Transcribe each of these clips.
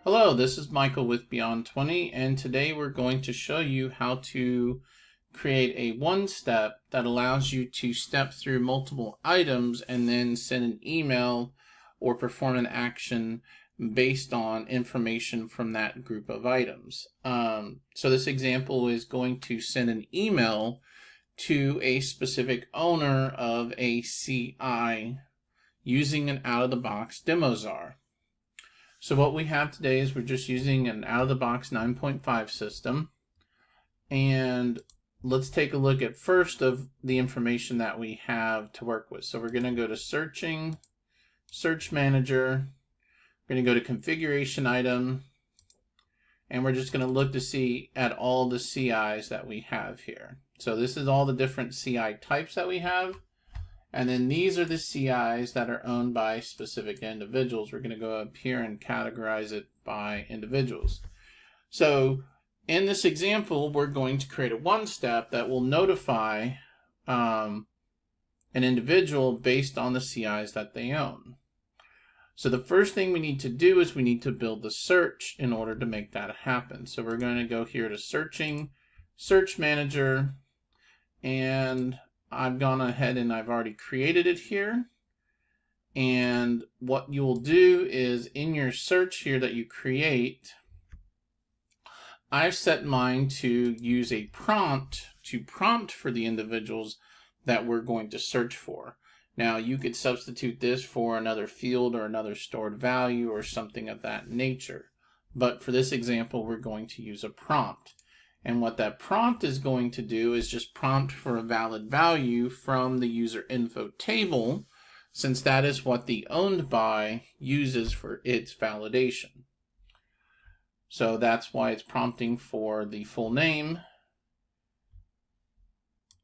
Hello, this is Michael with Beyond 20, and today we're going to show you how to create a one-step that allows you to step through multiple items and then send an email or perform an action based on information from that group of items. So this example is going to send an email to a specific owner of a CI using an out-of-the-box demo czar. So what we have today is we're just using an out-of-the-box 9.5 system. And let's take a look at first of the information that we have to work with. So we're going to go to Searching, Search Manager. We're going to go to Configuration Item. And we're just going to look to see at all the CIs that we have here. So this is all the different CI types that we have. And then these are the CIs that are owned by specific individuals. We're going to go up here and categorize it by individuals. So in this example, we're going to create a one-step that will notify an individual based on the CIs that they own. So the first thing we need to do is we need to build the search in order to make that happen. So we're going to go here to Searching, Search Manager, and I've gone ahead and I've already created it here. And what you will do is in your search here that you create, I've set mine to use a prompt to prompt for the individuals that we're going to search for. Now you could substitute this for another field or another stored value or something of that nature. But for this example, we're going to use a prompt. And what that prompt is going to do is just prompt for a valid value from the user info table, since that is what the owned by uses for its validation. So that's why it's prompting for the full name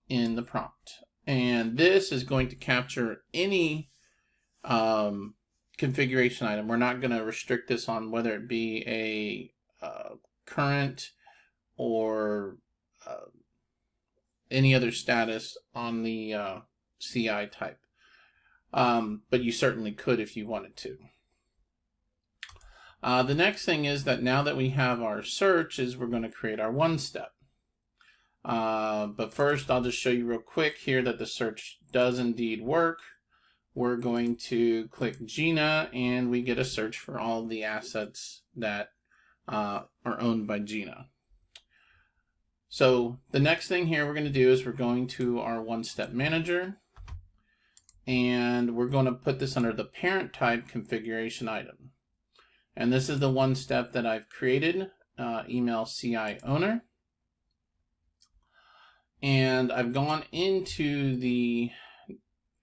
in the prompt. And this is going to capture any configuration item. We're not going to restrict this on whether it be a current or any other status on the CI type. But you certainly could if you wanted to. The next thing is that now that we have our search is we're going to create our one step. But first I'll just show you real quick here that the search does indeed work. We're going to click Gina and we get a search for all the assets that are owned by Gina. So the next thing here we're going to do is we're going to our one-step manager and we're going to put this under the parent type configuration item. And this is the one step that I've created, email CI owner. And I've gone into the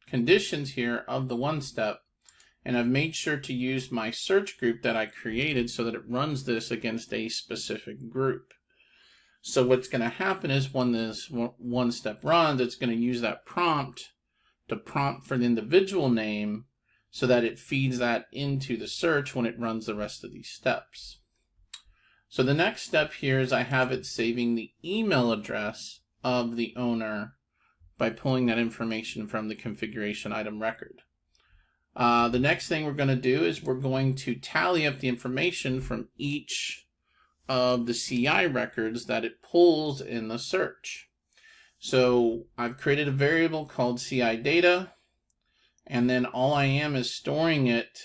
conditions here of the one step and I've made sure to use my search group that I created so that it runs this against a specific group. So what's going to happen is when this one step runs, it's going to use that prompt to prompt for the individual name so that it feeds that into the search when it runs the rest of these steps. So the next step here is I have it saving the email address of the owner by pulling that information from the configuration item record. The next thing we're going to do is we're going to tally up the information from each of the CI records that it pulls in the search. So I've created a variable called CI data, and then all I am is storing it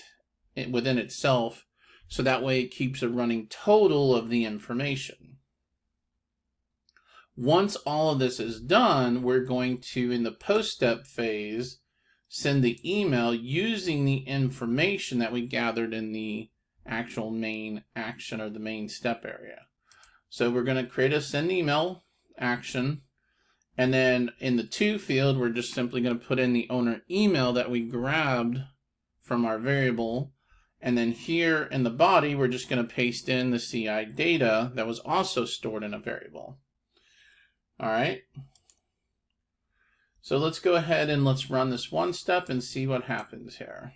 within itself, so that way it keeps a running total of the information. Once all of this is done, we're going to, in the post-step phase, send the email using the information that we gathered in the actual main action or the main step area. So we're going to create a send email action, and then in the to field we're just simply going to put in the owner email that we grabbed from our variable, and then here in the body we're just going to paste in the CI data that was also stored in a variable. Alright, so let's go ahead and let's run this one step and see what happens here.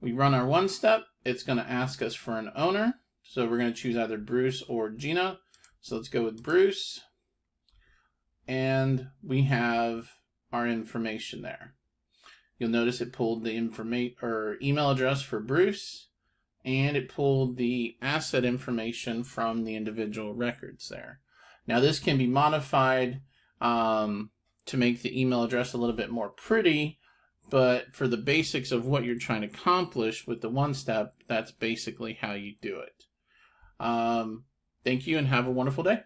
We run our one step, it's going to ask us for an owner. So we're going to choose either Bruce or Gina. So let's go with Bruce. And we have our information there. You'll notice it pulled the email address for Bruce, and it pulled the asset information from the individual records there. Now this can be modified to make the email address a little bit more pretty, but for the basics of what you're trying to accomplish with the one step, that's basically how you do it. Thank you and have a wonderful day.